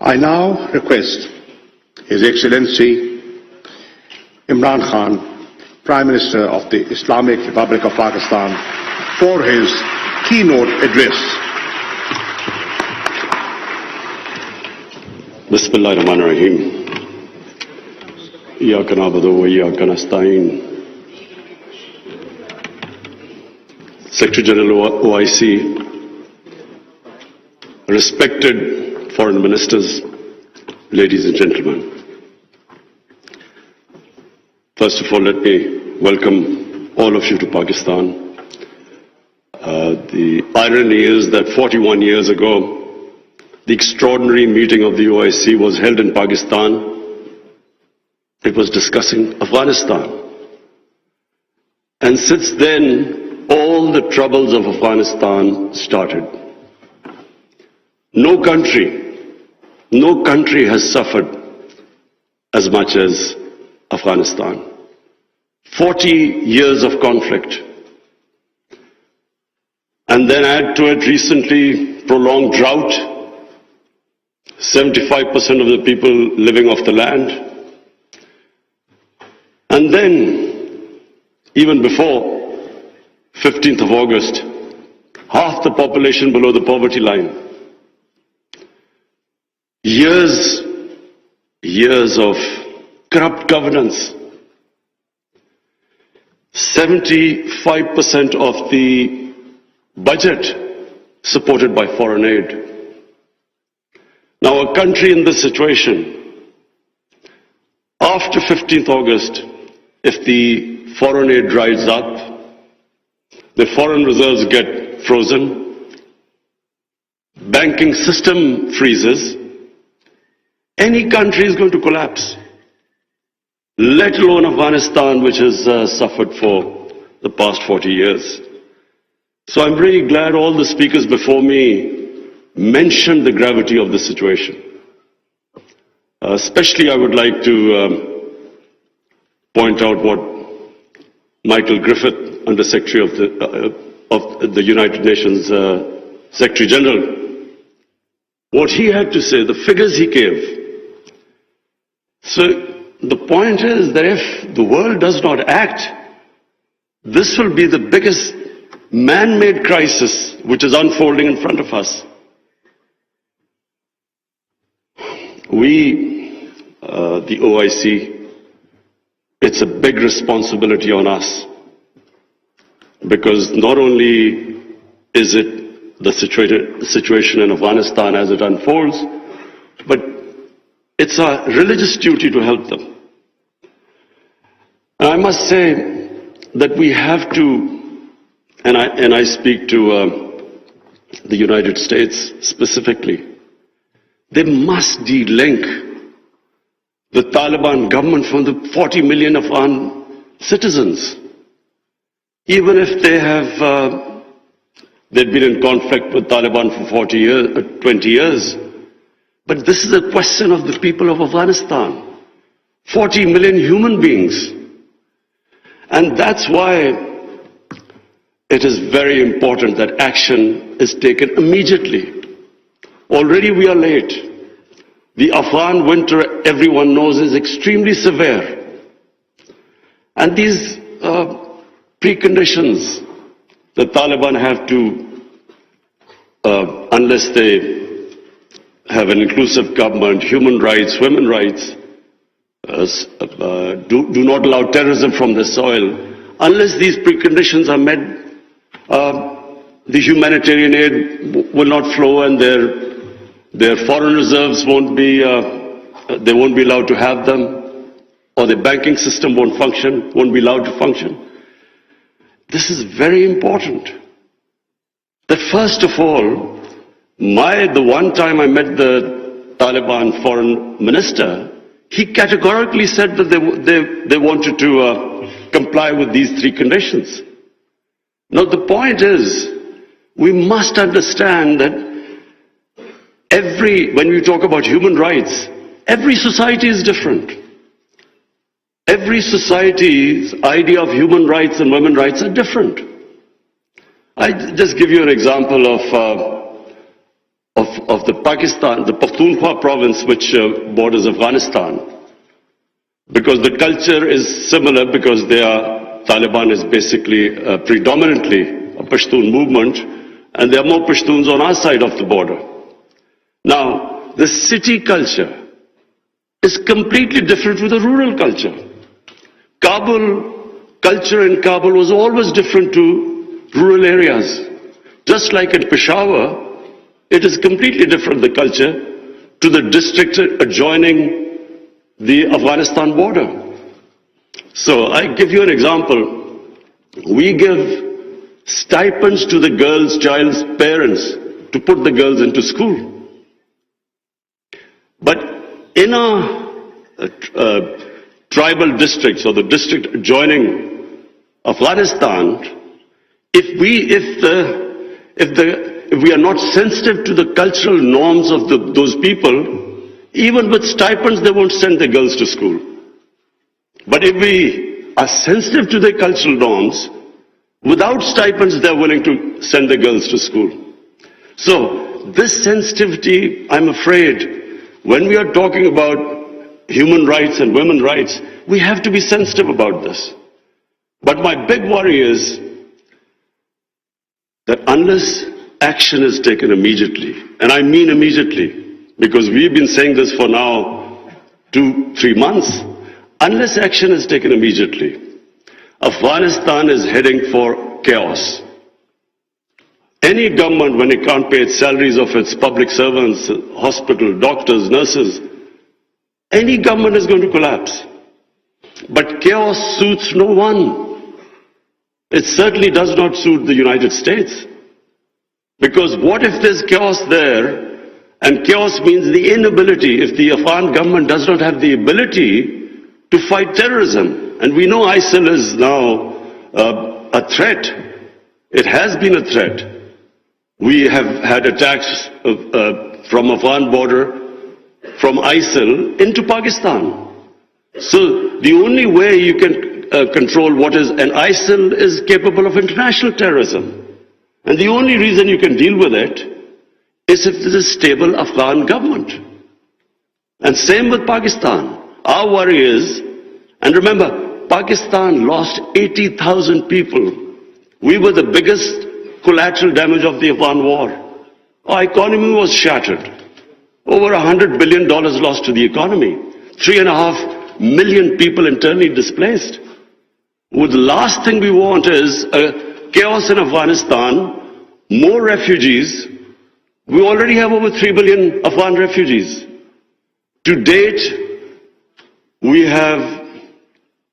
I now request His Excellency Imran Khan, Prime Minister of the Islamic Republic of Pakistan, for his keynote address. Bismillahirrahmanirrahim. Iyyaka na'budu wa iyyaka nasta'in. Secretary General OIC, respected foreign ministers, ladies and gentlemen. First of all, let me welcome all of you to Pakistan. The irony is that 41 years ago, the extraordinary meeting of the OIC was held in Pakistan. It was discussing Afghanistan. And since then, all the troubles of Afghanistan started. No country has suffered as much as Afghanistan. 40 years of conflict. And then add to it recently prolonged drought, 75% of the people living off the land. And then, even before 15th of August, half the population below the poverty line. Years of corrupt governance. 75% of the budget supported by foreign aid. Now, a country in this situation, after 15th August, if the foreign aid dries up, the foreign reserves get frozen, banking system freezes, any country is going to collapse, let alone Afghanistan, which has suffered for the past 40 years. So I'm really glad all the speakers before me mentioned the gravity of the situation. Especially I would like to point out what Michael Griffith, Under Secretary of the United Nations Secretary General, what he had to say, the figures he gave. So the point is that if the world does not act, this will be the biggest man-made crisis which is unfolding in front of us. We, the OIC, it's a big responsibility on us, because not only is it the situation in Afghanistan as it unfolds, but it's our religious duty to help them. And I must say that we have to, and I speak to the United States specifically, they must de-link the Taliban government from the 40 million Afghan citizens. Even if they've been in conflict with Taliban for 20 years. But this is a question of the people of Afghanistan. 40 million human beings. And that's why it is very important that action is taken immediately. Already we are late. The Afghan winter, everyone knows, is extremely severe. And these preconditions the Taliban have to, unless they have an inclusive government, human rights, women's rights, do not allow terrorism from the soil. Unless these preconditions are met, the humanitarian aid will not flow, and their foreign reserves won't be allowed to have them, or the banking system won't be allowed to function. This is very important. That first of all, the one time I met the Taliban foreign minister, he categorically said that they wanted to comply with these three conditions. Now the point is, we must understand that when we talk about human rights, every society is different. Every society's idea of human rights and women's rights are different. I just give you an example of of the Pakistan, the Pakhtunkhwa province, which borders Afghanistan, because the culture is similar, because Taliban is basically predominantly a Pashtun movement, and there are more Pashtuns on our side of the border. Now, the city culture is completely different from the rural culture. Culture in Kabul was always different to rural areas. Just like in Peshawar, it is completely different, the culture, to the district adjoining the Afghanistan border. So I give you an example. We give stipends to the child's parents to put the girls into school. But in our tribal districts or the district adjoining Afghanistan, if we are not sensitive to the cultural norms of those people, even with stipends, they won't send their girls to school. But if we are sensitive to their cultural norms, without stipends, they're willing to send their girls to school. So this sensitivity, I'm afraid, when we are talking about human rights and women's rights, we have to be sensitive about this. But my big worry is that unless action is taken immediately, and I mean immediately, because we've been saying this for now 2-3 months, unless action is taken immediately, Afghanistan is heading for chaos. Any government, when it can't pay its salaries of its public servants, hospital, doctors, nurses, any government is going to collapse. But chaos suits no one. It certainly does not suit the United States. Because what if there's chaos there, and chaos means the inability, if the Afghan government does not have the ability to fight terrorism. And we know ISIL is now a threat. It has been a threat. We have had attacks from Afghan border, from ISIL into Pakistan. So the only way you can control what is, and ISIL is capable of international terrorism. And the only reason you can deal with it is if there's a stable Afghan government. And same with Pakistan. Our worry is, and remember, Pakistan lost 80,000 people. We were the biggest collateral damage of the Afghan war. Our economy was shattered. Over $100 billion lost to the economy. 3.5 million people internally displaced. Well, the last thing we want is chaos in Afghanistan, more refugees. We already have over 3 billion Afghan refugees. To date, we have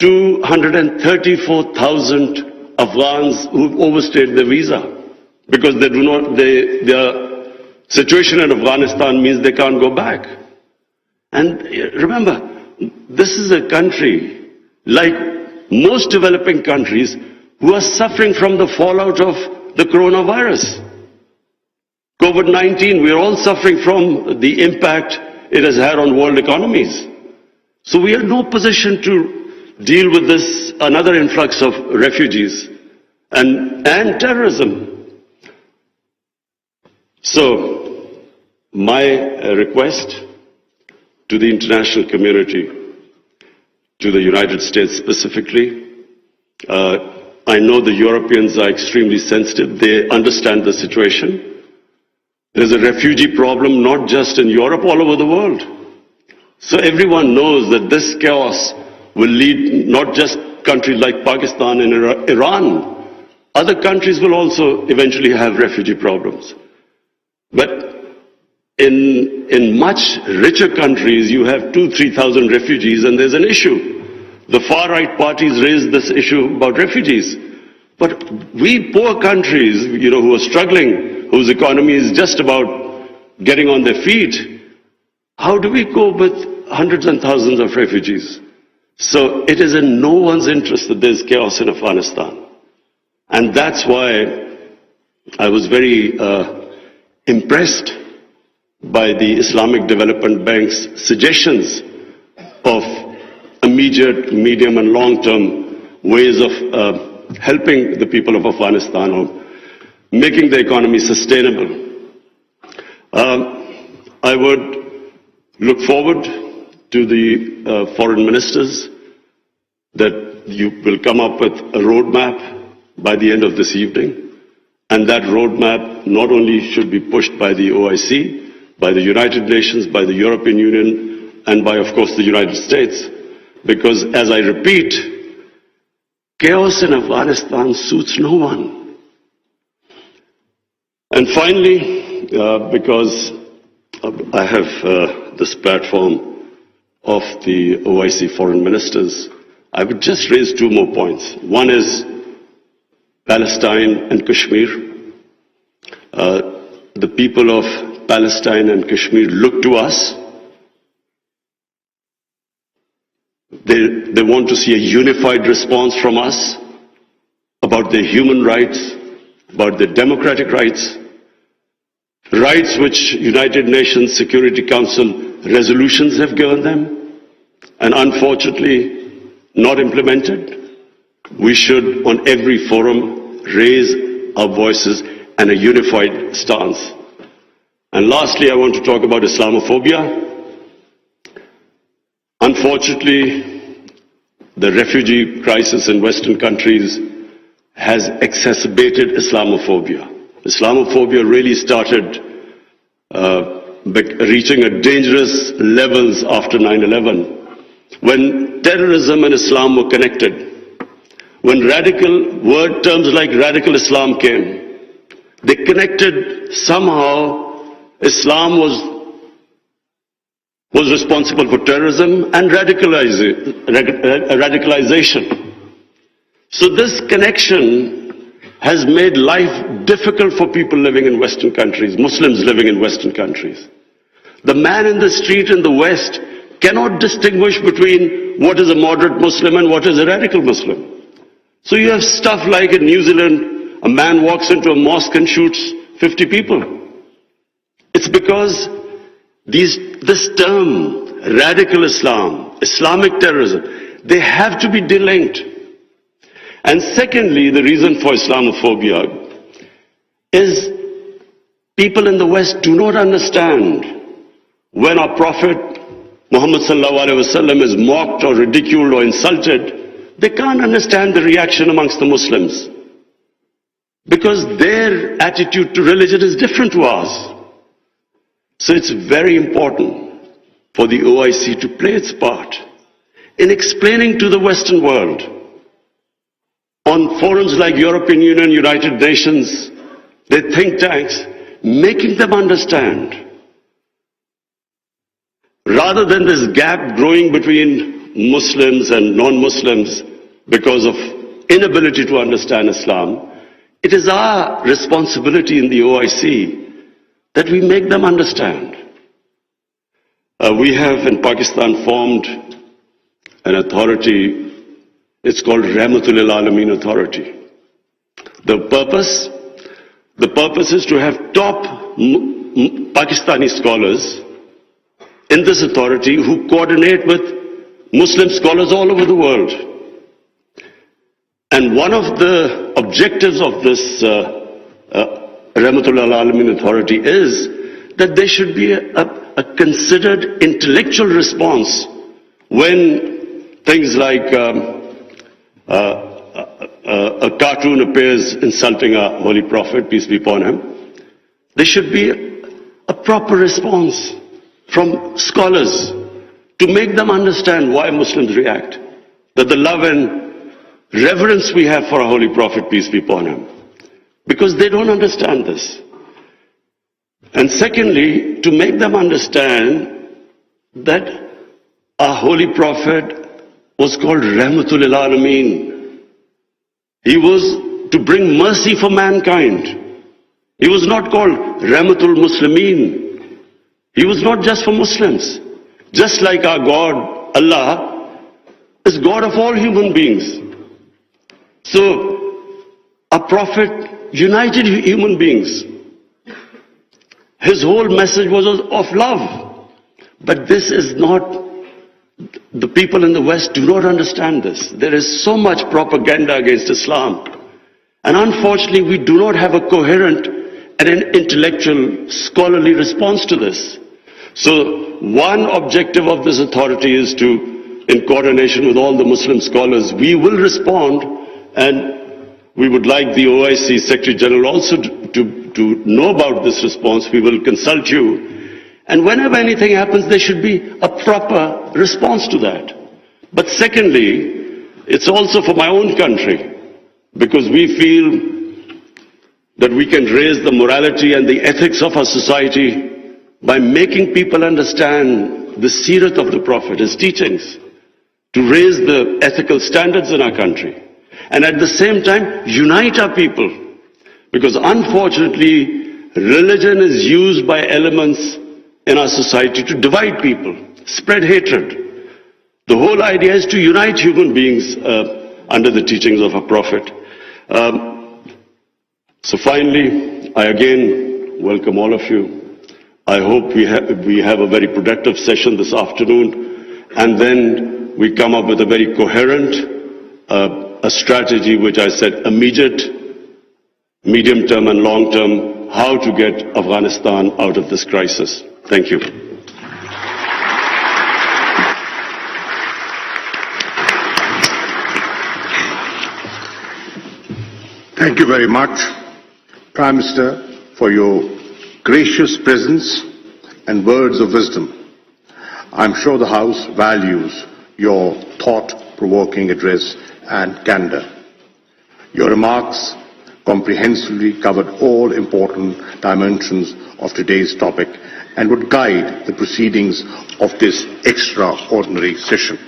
234,000 Afghans who've overstayed their visa because their situation in Afghanistan means they can't go back. And remember, this is a country, like most developing countries, who are suffering from the fallout of the coronavirus. COVID-19, we are all suffering from the impact it has had on world economies. So we are in no position to deal with this, another influx of refugees and terrorism. So, my request to the international community, to the United States specifically, I know the Europeans are extremely sensitive. They understand the situation. There's a refugee problem not just in Europe, all over the world. So everyone knows that this chaos will lead not just countries like Pakistan and Iran, other countries will also eventually have refugee problems. But in much richer countries, you have 2,000-3,000 refugees and there's an issue. The far-right parties raise this issue about refugees. But we poor countries, who are struggling, whose economy is just about getting on their feet, how do we cope with hundreds and thousands of refugees? So it is in no one's interest that there's chaos in Afghanistan. And that's why I was very impressed by the Islamic Development Bank's suggestions of immediate, medium and long-term ways of helping the people of Afghanistan or making the economy sustainable. I would look forward to the foreign ministers that you will come up with a roadmap by the end of this evening. And that roadmap not only should be pushed by the OIC, by the United Nations, by the European Union, and by, of course, the United States, because, as I repeat, chaos in Afghanistan suits no one. And finally, because I have this platform of the OIC foreign ministers, I would just raise two more points. One is Palestine and Kashmir. The people of Palestine and Kashmir look to us. They want to see a unified response from us about their human rights, about their democratic rights, rights which United Nations Security Council resolutions have given them, and unfortunately not implemented. We should, on every forum, raise our voices and a unified stance. And lastly, I want to talk about Islamophobia. Unfortunately, the refugee crisis in Western countries has exacerbated Islamophobia. Islamophobia really started reaching a dangerous levels after 9/11, when terrorism and Islam were connected. When terms like radical Islam came, they connected somehow. Islam was responsible for terrorism and radicalization. So this connection has made life difficult for people living in Western countries, Muslims living in Western countries. The man in the street in the West cannot distinguish between what is a moderate Muslim and what is a radical Muslim. So you have stuff like in New Zealand, a man walks into a mosque and shoots 50 people. It's because this term, radical Islam, Islamic terrorism, they have to be delinked. And secondly, the reason for Islamophobia is people in the West do not understand when our Prophet Muhammad sallallahu alaihi wasallam is mocked or ridiculed or insulted. They can't understand the reaction amongst the Muslims because their attitude to religion is different to ours. So it's very important for the OIC to play its part in explaining to the Western world on forums like European Union, United Nations, their think tanks, making them understand. Rather than this gap growing between Muslims and non-Muslims because of inability to understand Islam, it is our responsibility in the OIC that we make them understand. We have in Pakistan formed an authority, it's called Rahmatul Alameen Authority. The purpose is to have top Pakistani scholars in this authority who coordinate with Muslim scholars all over the world. And one of the objectives of this Rahmatul Alameen Authority is that there should be a considered intellectual response when things like a cartoon appears insulting our Holy Prophet, peace be upon him. There should be a proper response from scholars to make them understand why Muslims react, that the love and reverence we have for our Holy Prophet, peace be upon him, because they don't understand this. And secondly, to make them understand that our Holy Prophet was called Rahmatul Alameen. He was to bring mercy for mankind. He was not called Rahmatul Muslimeen. He was not just for Muslims. Just like our God, Allah, is God of all human beings. So, our Prophet united human beings. His whole message was of love. But this is not, the people in the West do not understand this. There is so much propaganda against Islam. And unfortunately, we do not have a coherent and an intellectual, scholarly response to this. So one objective of this authority is to, in coordination with all the Muslim scholars, we will respond, and we would like the OIC Secretary General also to know about this response. We will consult you. And whenever anything happens, there should be a proper response to that. But secondly, it's also for my own country, because we feel that we can raise the morality and the ethics of our society by making people understand the seerat of the Prophet, his teachings, to raise the ethical standards in our country, and at the same time unite our people. Because unfortunately, religion is used by elements in our society to divide people, spread hatred. The whole idea is to unite human beings under the teachings of our Prophet. So finally, I again welcome all of you. I hope we have a very productive session this afternoon, and then we come up with a very coherent a strategy, which I said immediate, medium term and long term, how to get Afghanistan out of this crisis. Thank you. Thank you very much, Prime Minister, for your gracious presence and words of wisdom. I'm sure the House values your thought-provoking address and candor. Your remarks comprehensively covered all important dimensions of today's topic and would guide the proceedings of this extraordinary session.